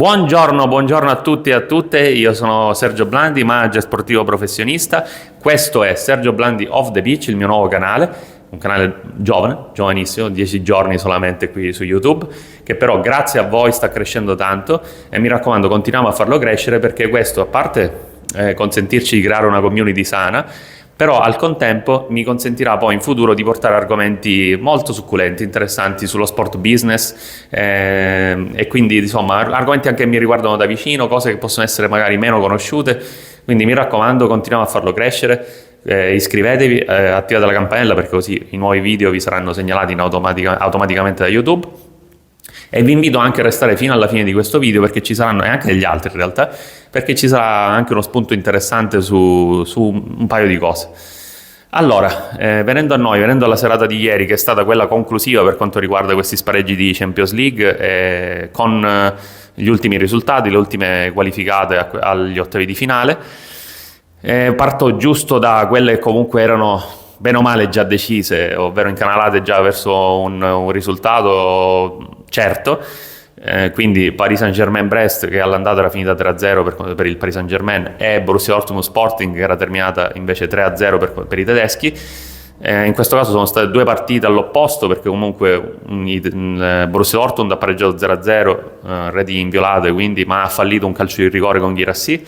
Buongiorno a tutti e a tutte, io sono Sergio Blandi, manager sportivo professionista. Questo è Sergio Blandi Off the Pitch, il mio nuovo canale, un canale giovanissimo, 10 giorni solamente qui su YouTube, che però grazie a voi sta crescendo tanto e mi raccomando continuiamo a farlo crescere, perché questo, a parte consentirci di creare una community sana, però al contempo mi consentirà poi in futuro di portare argomenti molto succulenti, interessanti sullo sport business, e quindi insomma argomenti anche che mi riguardano da vicino, cose che possono essere magari meno conosciute. Quindi mi raccomando, continuiamo a farlo crescere, iscrivetevi, attivate la campanella, perché così i nuovi video vi saranno segnalati automaticamente da YouTube. E vi invito anche a restare fino alla fine di questo video, perché ci saranno, e anche degli altri in realtà, perché ci sarà anche uno spunto interessante su un paio di cose. Allora, venendo alla serata di ieri, che è stata quella conclusiva per quanto riguarda questi spareggi di Champions League, con gli ultimi risultati, le ultime qualificate agli ottavi di finale. Parto giusto da quelle che comunque erano bene o male già decise, ovvero incanalate già verso un risultato certo. Quindi Paris Saint-Germain-Brest, che all'andata era finita 3-0 per il Paris Saint-Germain, e Borussia Dortmund Sporting, che era terminata invece 3-0 per i tedeschi. In questo caso sono state due partite all'opposto, perché comunque il Borussia Dortmund ha pareggiato 0-0, reti inviolate, quindi, ma ha fallito un calcio di rigore con Guirassy.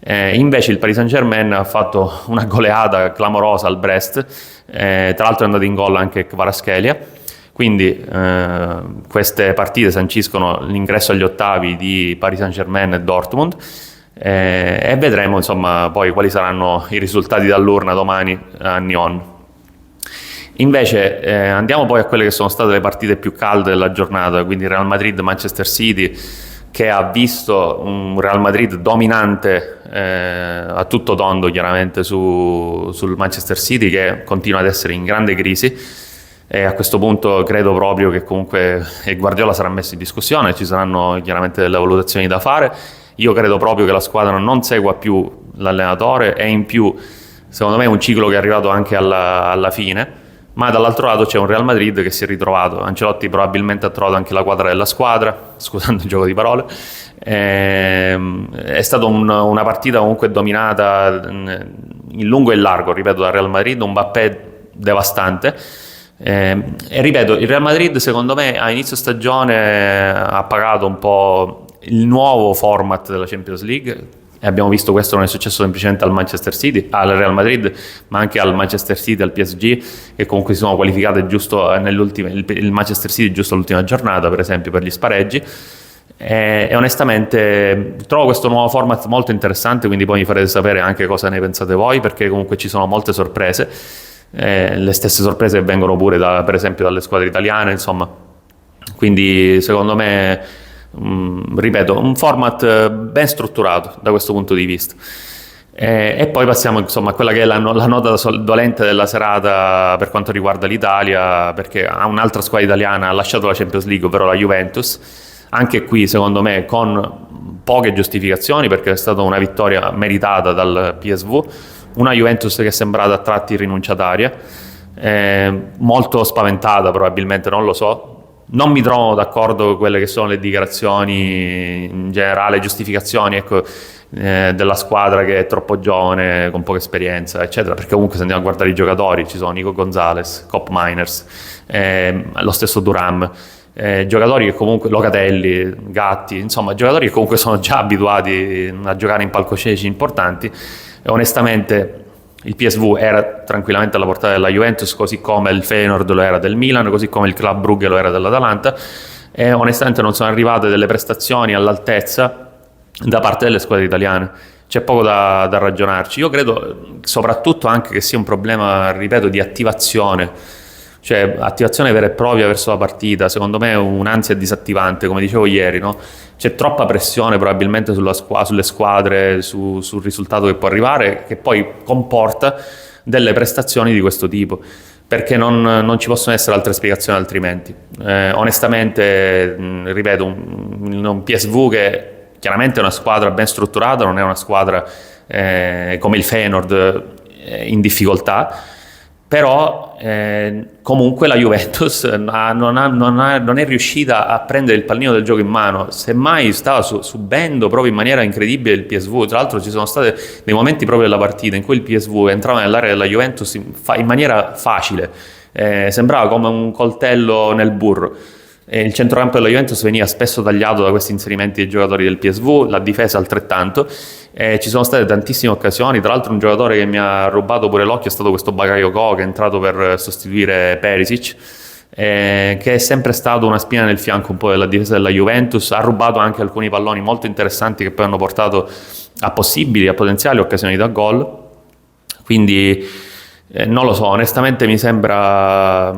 Invece il Paris Saint-Germain ha fatto una goleata clamorosa al Brest, tra l'altro è andato in gol anche Kvaratskhelia. Quindi queste partite sanciscono l'ingresso agli ottavi di Paris Saint-Germain e Dortmund, e vedremo insomma poi quali saranno i risultati dall'urna domani a Nyon. Invece andiamo poi a quelle che sono state le partite più calde della giornata, quindi Real Madrid-Manchester City, che ha visto un Real Madrid dominante a tutto tondo chiaramente sul Manchester City, che continua ad essere in grande crisi. E a questo punto credo proprio che comunque Guardiola sarà messo in discussione, ci saranno chiaramente delle valutazioni da fare. Io credo proprio che la squadra non segua più l'allenatore, e in più secondo me è un ciclo che è arrivato anche alla fine. Ma dall'altro lato c'è un Real Madrid che si è ritrovato, Ancelotti probabilmente ha trovato anche la quadra della squadra, scusando il gioco di parole. È stata una partita comunque dominata in lungo e in largo, ripeto, dal Real Madrid, un Mbappé devastante. E ripeto, il Real Madrid secondo me a inizio stagione ha pagato un po' il nuovo format della Champions League, e abbiamo visto questo non è successo semplicemente al Manchester City, al Real Madrid, ma anche al Manchester City, al PSG, che comunque si sono qualificate giusto il Manchester City giusto all'ultima giornata, per esempio, per gli spareggi. E onestamente trovo questo nuovo format molto interessante, quindi poi mi farete sapere anche cosa ne pensate voi, perché comunque ci sono molte sorprese. Le stesse sorprese che vengono pure per esempio dalle squadre italiane, insomma. Quindi secondo me, ripeto, un format ben strutturato da questo punto di vista. E poi passiamo insomma a quella che è la nota dolente della serata per quanto riguarda l'Italia, perché un'altra squadra italiana ha lasciato la Champions League, ovvero la Juventus. Anche qui secondo me con poche giustificazioni, perché è stata una vittoria meritata dal PSV, una Juventus che è sembrata a tratti rinunciataria, molto spaventata probabilmente, non lo so. Non mi trovo d'accordo con quelle che sono le dichiarazioni in generale, giustificazioni, ecco, della squadra che è troppo giovane, con poca esperienza, eccetera, perché comunque se andiamo a guardare i giocatori ci sono Nico Gonzalez, Cop Miners, lo stesso Thuram, giocatori che comunque, Locatelli, Gatti, insomma giocatori che comunque sono già abituati a giocare in palcoscenici importanti. E onestamente il PSV era tranquillamente alla portata della Juventus, così come il Feyenoord lo era del Milan, così come il Club Brugge lo era dell'Atalanta, e onestamente non sono arrivate delle prestazioni all'altezza da parte delle squadre italiane. C'è poco da ragionarci. Io credo soprattutto anche che sia un problema, ripeto, di attivazione, cioè attivazione vera e propria verso la partita. Secondo me è un'ansia disattivante, come dicevo ieri, no? C'è troppa pressione probabilmente sulle squadre, sul risultato che può arrivare, che poi comporta delle prestazioni di questo tipo, perché non ci possono essere altre spiegazioni altrimenti. Onestamente, ripeto, un PSV che chiaramente è una squadra ben strutturata, non è una squadra come il Feyenoord in difficoltà, però comunque la Juventus non è riuscita a prendere il pallino del gioco in mano, semmai stava subendo proprio in maniera incredibile il PSV. Tra l'altro ci sono stati dei momenti proprio della partita in cui il PSV entrava nell'area della Juventus in maniera facile, sembrava come un coltello nel burro. Il centrocampo della Juventus veniva spesso tagliato da questi inserimenti dei giocatori del PSV, la difesa altrettanto. Ci sono state tantissime occasioni, tra l'altro un giocatore che mi ha rubato pure l'occhio è stato questo Bakayoko, che è entrato per sostituire Perisic, che è sempre stato una spina nel fianco un po' della difesa della Juventus. Ha rubato anche alcuni palloni molto interessanti che poi hanno portato a potenziali occasioni da gol. Quindi non lo so, onestamente mi sembra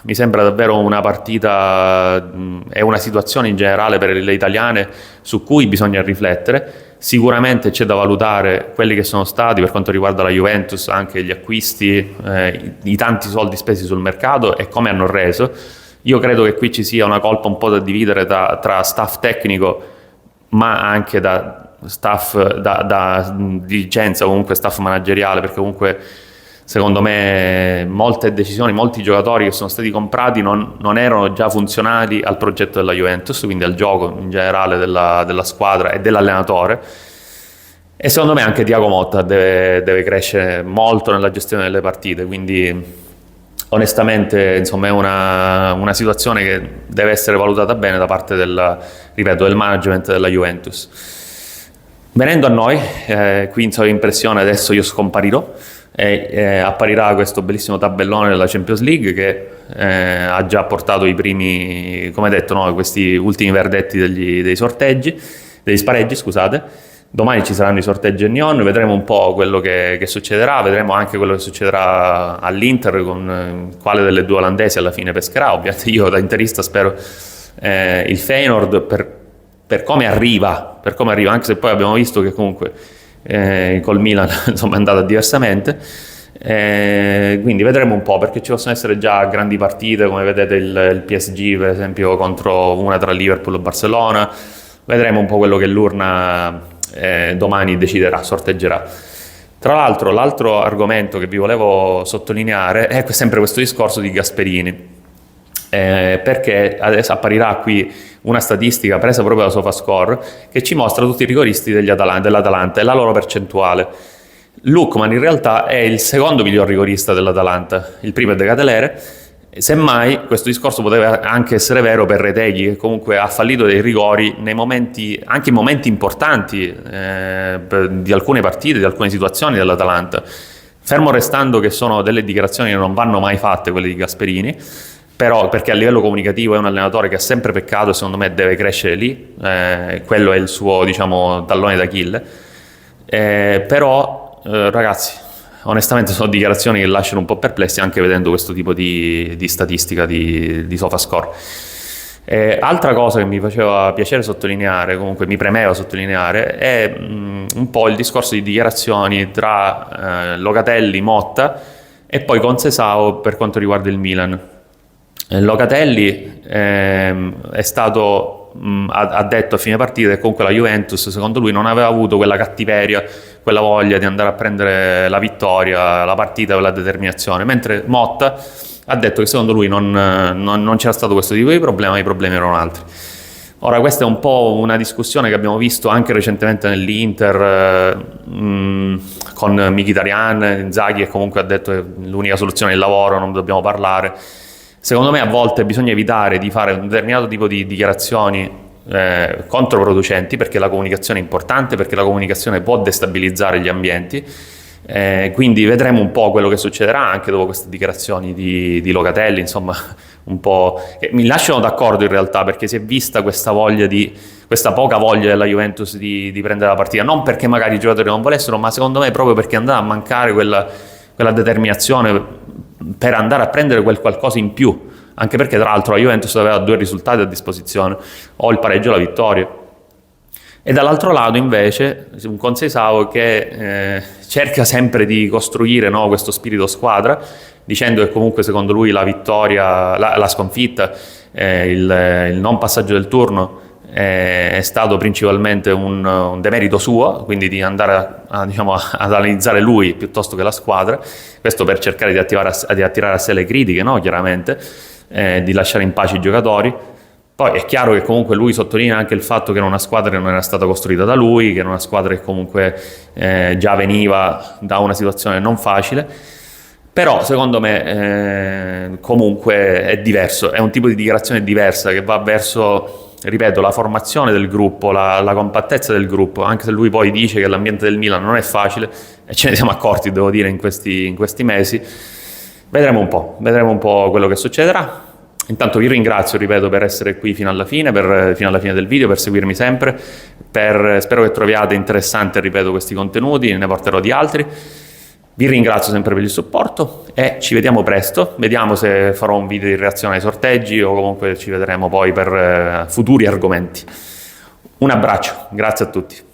davvero una partita e una situazione in generale per le italiane su cui bisogna riflettere. Sicuramente c'è da valutare quelli che sono stati, per quanto riguarda la Juventus, anche gli acquisti, i tanti soldi spesi sul mercato e come hanno reso. Io credo che qui ci sia una colpa un po' da dividere tra staff tecnico, ma anche da staff da dirigenza, comunque staff manageriale, perché comunque secondo me molte decisioni, molti giocatori che sono stati comprati non erano già funzionali al progetto della Juventus, quindi al gioco in generale della squadra e dell'allenatore. E secondo me anche Thiago Motta deve crescere molto nella gestione delle partite, quindi onestamente insomma è una situazione che deve essere valutata bene da parte del management della Juventus. Venendo a noi, qui in sovraimpressione adesso io scomparirò e apparirà questo bellissimo tabellone della Champions League che ha già portato i primi, come detto, no, questi ultimi verdetti degli spareggi, scusate. Domani ci saranno i sorteggi a Nyon, vedremo un po' quello che succederà, vedremo anche quello che succederà all'Inter, con quale delle due olandesi alla fine pescherà. Ovviamente io da interista spero il Feyenoord per come arriva, anche se poi abbiamo visto che comunque col Milan insomma è andata diversamente, quindi vedremo un po', perché ci possono essere già grandi partite come vedete il PSG per esempio contro una tra Liverpool e Barcellona. Vedremo un po' quello che l'urna domani deciderà, sorteggerà. Tra l'altro l'altro argomento che vi volevo sottolineare è sempre questo discorso di Gasperini, perché adesso apparirà qui una statistica presa proprio da SofaScore che ci mostra tutti i rigoristi dell'Atalanta e la loro percentuale. Lookman in realtà è il secondo miglior rigorista dell'Atalanta, il primo è De Ketelere. Semmai questo discorso poteva anche essere vero per Retegui, che comunque ha fallito dei rigori anche in momenti importanti di alcune partite, di alcune situazioni dell'Atalanta, fermo restando che sono delle dichiarazioni che non vanno mai fatte, quelle di Gasperini, però perché a livello comunicativo è un allenatore che ha sempre peccato e secondo me deve crescere lì, quello è il suo, diciamo, tallone d'Achille. Però ragazzi, onestamente sono dichiarazioni che lasciano un po' perplessi anche vedendo questo tipo di statistica di SofaScore. Altra cosa che mi faceva piacere sottolineare, comunque mi premeva sottolineare, è un po' il discorso di dichiarazioni tra Locatelli, Motta e poi Conceição per quanto riguarda il Milan. Locatelli è stato ha detto a fine partita che comunque la Juventus secondo lui non aveva avuto quella cattiveria, quella voglia di andare a prendere la vittoria, la partita con la determinazione, mentre Motta ha detto che secondo lui non c'era stato questo tipo di problema, i problemi erano altri. Ora questa è un po' una discussione che abbiamo visto anche recentemente nell'Inter con Mkhitaryan, Inzaghi che comunque ha detto che l'unica soluzione è il lavoro, non dobbiamo parlare. Secondo me a volte bisogna evitare di fare un determinato tipo di dichiarazioni controproducenti, perché la comunicazione è importante, perché la comunicazione può destabilizzare gli ambienti, quindi vedremo un po' quello che succederà anche dopo queste dichiarazioni di Locatelli, insomma un po' mi lasciano d'accordo in realtà, perché si è vista questa poca voglia della Juventus di prendere la partita, non perché magari i giocatori non volessero, ma secondo me proprio perché andava a mancare quella determinazione per andare a prendere quel qualcosa in più, anche perché tra l'altro la Juventus aveva due risultati a disposizione, o il pareggio o la vittoria. E dall'altro lato invece un Conceição che cerca sempre di costruire, no, questo spirito squadra, dicendo che comunque secondo lui la vittoria, la sconfitta, il non passaggio del turno è stato principalmente un demerito suo, quindi di andare diciamo, ad analizzare lui piuttosto che la squadra, questo per cercare di attirare a sé le critiche, no? Chiaramente, di lasciare in pace i giocatori. Poi è chiaro che comunque lui sottolinea anche il fatto che era una squadra che non era stata costruita da lui, che era una squadra che comunque già veniva da una situazione non facile. Però secondo me comunque è diverso, è un tipo di dichiarazione diversa che va verso, ripeto, la formazione del gruppo, la compattezza del gruppo, anche se lui poi dice che l'ambiente del Milan non è facile, e ce ne siamo accorti, devo dire, in questi mesi. Vedremo un po' quello che succederà. Intanto vi ringrazio, ripeto, per essere qui fino alla fine del video, per seguirmi sempre, spero che troviate interessante, ripeto, questi contenuti, ne porterò di altri. Vi ringrazio sempre per il supporto e ci vediamo presto, vediamo se farò un video di reazione ai sorteggi o comunque ci vedremo poi per futuri argomenti. Un abbraccio, grazie a tutti.